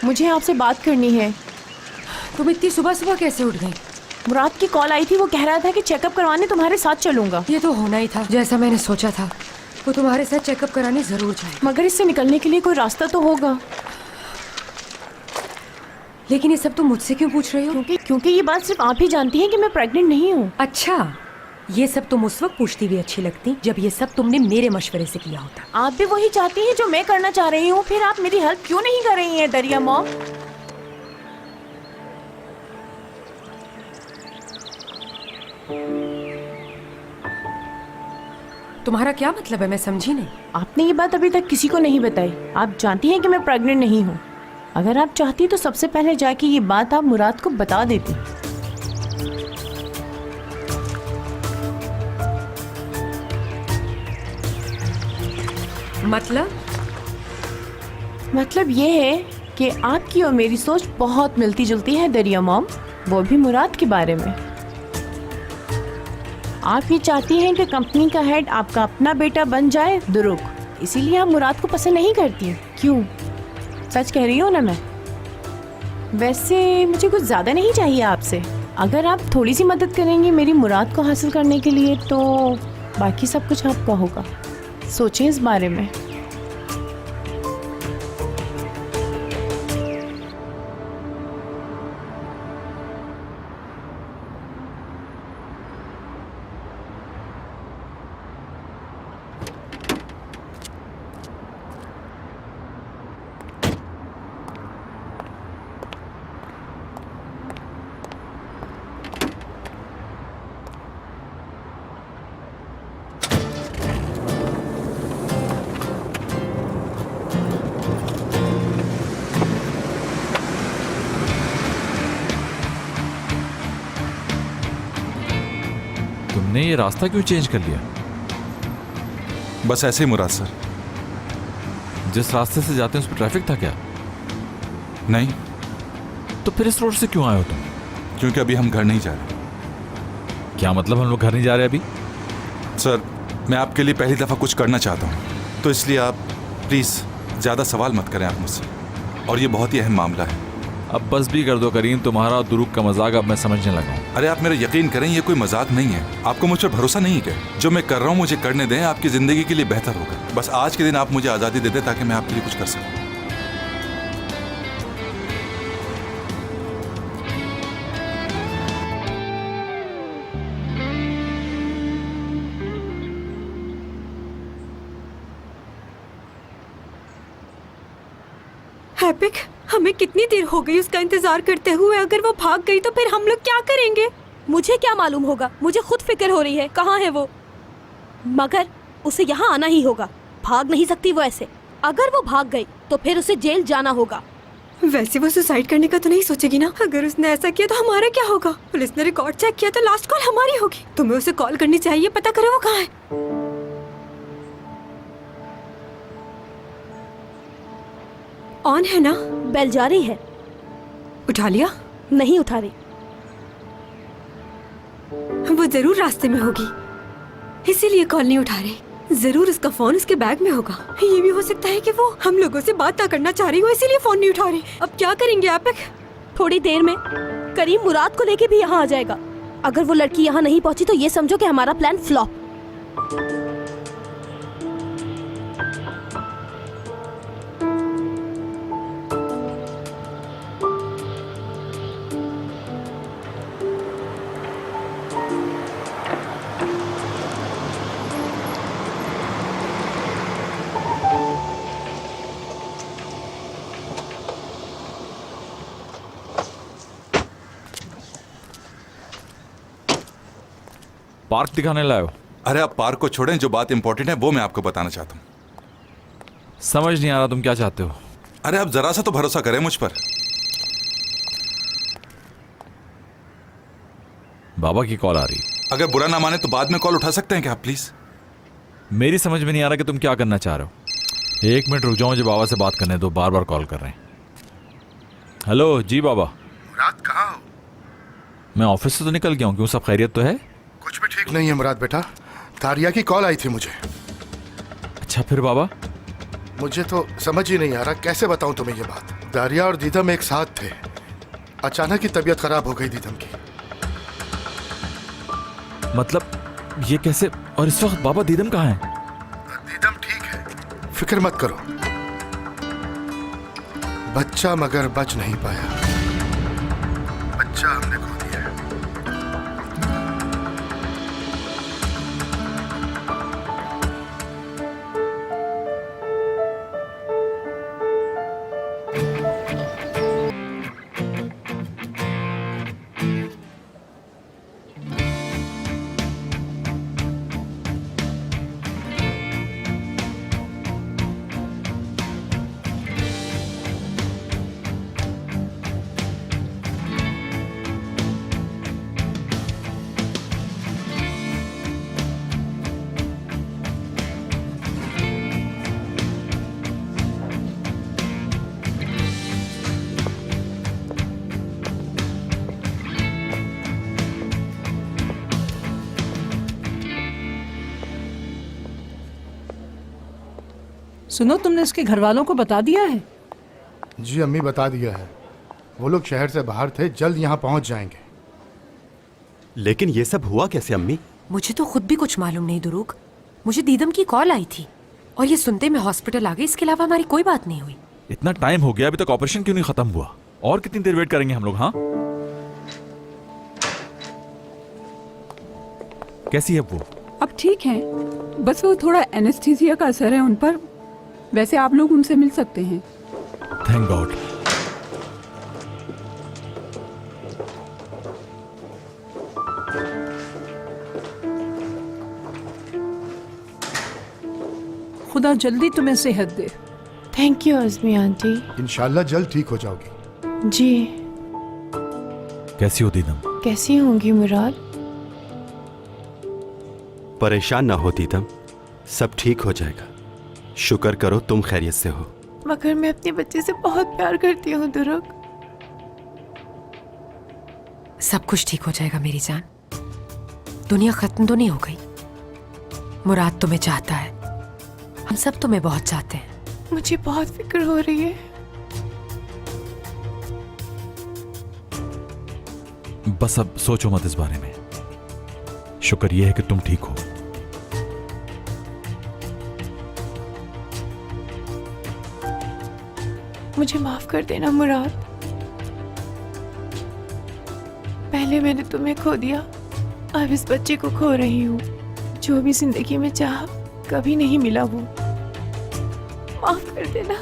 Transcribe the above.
मुझे आपसे बात करनी है। तुम इतनी सुबह सुबह कैसे उठ गई? मुराद की कॉल आई थी, वो कह रहा था कि चेकअप करवाने तुम्हारे साथ चलूंगा। ये तो होना ही था, जैसा मैंने सोचा था। वो तुम्हारे साथ चेकअप कराने जरूर जाए। मगर इससे निकलने के लिए कोई रास्ता तो होगा। लेकिन ये सब तुम मुझसे क्यों पूछ रही हो? क्योंकि ये बात सिर्फ आप ही जानती हैं कि मैं प्रेग्नेंट नहीं हूँ। अच्छा, ये सब तुम उस वक्त पूछती हुई अच्छी लगती जब ये सब तुमने मेरे मशवरे से किया होता। आप भी वही चाहती हैं जो मैं करना चाह रही हूँ, फिर आप मेरी हेल्प क्यों नहीं कर रही हैं दरिया मॉम? तुम्हारा क्या मतलब है? मैं समझी नहीं। आपने ये बात अभी तक किसी को नहीं बताई। आप जानती हैं कि मैं प्रेग्नेंट नहीं हूँ। अगर आप चाहती तो सबसे पहले जाके ये बात आप मुराद को बता देती। मतलब ये है कि आपकी और मेरी सोच बहुत मिलती जुलती है दरिया मॉम, वो भी मुराद के बारे में। आप ये चाहती हैं कि कंपनी का हेड आपका अपना बेटा बन जाए दुरुक, इसीलिए आप मुराद को पसंद नहीं करती। क्यों? सच कह रही हूँ ना मैं। वैसे मुझे कुछ ज़्यादा नहीं चाहिए आपसे। अगर आप थोड़ी सी मदद करेंगी मेरी मुराद को हासिल करने के लिए तो बाकी सब कुछ आपका होगा। सोचें इस बारे में। तुमने ये रास्ता क्यों चेंज कर लिया? बस ऐसे ही मुराद सर। जिस रास्ते से जाते हैं उस पर ट्रैफिक था क्या? नहीं, तो फिर इस रोड से क्यों आए हो तुम? क्योंकि अभी हम घर नहीं जा रहे। क्या मतलब हम लोग घर नहीं जा रहे अभी? सर, मैं आपके लिए पहली दफ़ा कुछ करना चाहता हूँ, तो इसलिए आप प्लीज़ ज़्यादा सवाल मत करें आप मुझसे, और ये बहुत ही अहम मामला है। अब बस भी कर दो करीम, तुम्हारा और दुरुक का मजाक अब मैं समझने लगा हूँ। अरे आप मेरा यकीन करें, ये कोई मजाक नहीं है। आपको मुझ पर भरोसा नहीं है क्या? जो मैं कर रहा हूँ मुझे करने दें, आपकी ज़िंदगी के लिए बेहतर होगा। बस आज के दिन आप मुझे आज़ादी दे दें ताकि मैं आपके लिए कुछ कर सकूँ। एपिक, हमें कितनी देर हो गई उसका इंतजार करते हुए। अगर वो भाग गई तो फिर हम लोग क्या करेंगे? मुझे क्या मालूम होगा, मुझे खुद फिक्र हो रही है कहाँ है वो। मगर उसे यहाँ आना ही होगा, भाग नहीं सकती वो ऐसे। अगर वो भाग गई तो फिर उसे जेल जाना होगा। वैसे वो सुसाइड करने का तो नहीं सोचेगी ना? अगर उसने ऐसा किया तो हमारा क्या होगा? पुलिस ने रिकॉर्ड चेक किया तो लास्ट कॉल हमारी होगी। तुम्हें उसे कॉल करनी चाहिए, पता करो वो कहाँ है। ऑन है ना? बेल जा रही है। उठा लिया? नहीं उठा रही। वो जरूर रास्ते में होगी, इसीलिए कॉल नहीं उठा रही। जरूर उसका फोन उसके बैग में होगा। ये भी हो सकता है कि वो हम लोगों से बात ना करना चाह रही हो, इसीलिए फोन नहीं उठा रही। अब क्या करेंगे एपिक? थोड़ी देर में करीम मुराद को लेके भी यहाँ आ जाएगा। अगर वो लड़की यहाँ नहीं पहुंची तो ये समझो कि हमारा प्लान फ्लॉप। पार्क दिखाने लाए? अरे आप पार्क को छोड़ें, जो बात इंपॉर्टेंट है वो मैं आपको बताना चाहता हूँ। समझ नहीं आ रहा तुम क्या चाहते हो। अरे आप जरा सा तो भरोसा करें मुझ पर। बाबा की कॉल आ रही। अगर बुरा ना माने तो बाद में कॉल उठा सकते हैं क्या आप प्लीज? मेरी समझ में नहीं आ रहा कि तुम क्या करना चाह रहे हो। 1 मिनट रुक जाओ, मुझे बाबा से बात करने दो, बार बार कॉल कर रहे हैं। हेलो जी बाबा। मुराद कहाँ हो? मैं ऑफिस से तो निकल गया हूँ। क्यों, सब खैरियत तो है? कुछ भी ठीक नहीं है मुराद बेटा। तारिया की कॉल आई थी मुझे। अच्छा फिर बाबा? मुझे तो समझ ही नहीं आ रहा कैसे बताऊं तुम्हें ये बात। दारिया और दीदम एक साथ थे। अचानक ही तबीयत खराब हो गई दीदम की। मतलब ये कैसे? और इस वक्त बाबा दीदम कहाँ है? दीदम ठीक है, फिक्र मत करो। बच्चा मगर बच नहीं पाया। बच्चा हमने खो दिया है। सुनो, तुमने इसके घर वालों को बता दिया है? जी अम्मी, बता दिया है। वो लोग शहर से बाहर थे, जल्द यहाँ पहुँच जाएंगे। लेकिन ये सब हुआ कैसे अम्मी? मुझे तो खुद भी कुछ मालूम नहीं दुरुक। मुझे दीदम की कॉल आई थी और ये सुनते मैं हॉस्पिटल आ गई। इसके अलावा हमारी कोई बात नहीं हुई। इतना टाइम हो गया, अभी तक ऑपरेशन क्यों नहीं खत्म हुआ? और कितनी देर वेट करेंगे हम लोग? हाँ, कैसी है वो? अब ठीक है, बस वो थोड़ा एनेस्थीसिया का असर है उन पर। वैसे आप लोग उनसे मिल सकते हैं। Thank God. खुदा जल्दी तुम्हें सेहत दे। Thank you Azmi aunty. इंशाल्लाह जल्द ठीक हो जाओगी। जी, कैसी हो दीदम? कैसी होंगी मुराद? परेशान ना हो दीदम, सब ठीक हो जाएगा। शुक्र करो तुम खैरियत से हो। मगर मैं अपने बच्चे से बहुत प्यार करती हूँ दुरुक। सब कुछ ठीक हो जाएगा मेरी जान। दुनिया खत्म तो नहीं हो गई। मुराद तुम्हें चाहता है, हम सब तुम्हें बहुत चाहते हैं। मुझे बहुत फिक्र हो रही है। बस अब सोचो मत इस बारे में। शुक्र यह है कि तुम ठीक हो। मुझे माफ कर देना मुराद। पहले मैंने तुम्हें खो दिया, अब इस बच्चे को खो रही हूँ। जो भी जिंदगी में चाहा कभी नहीं मिला वो। माफ कर देना।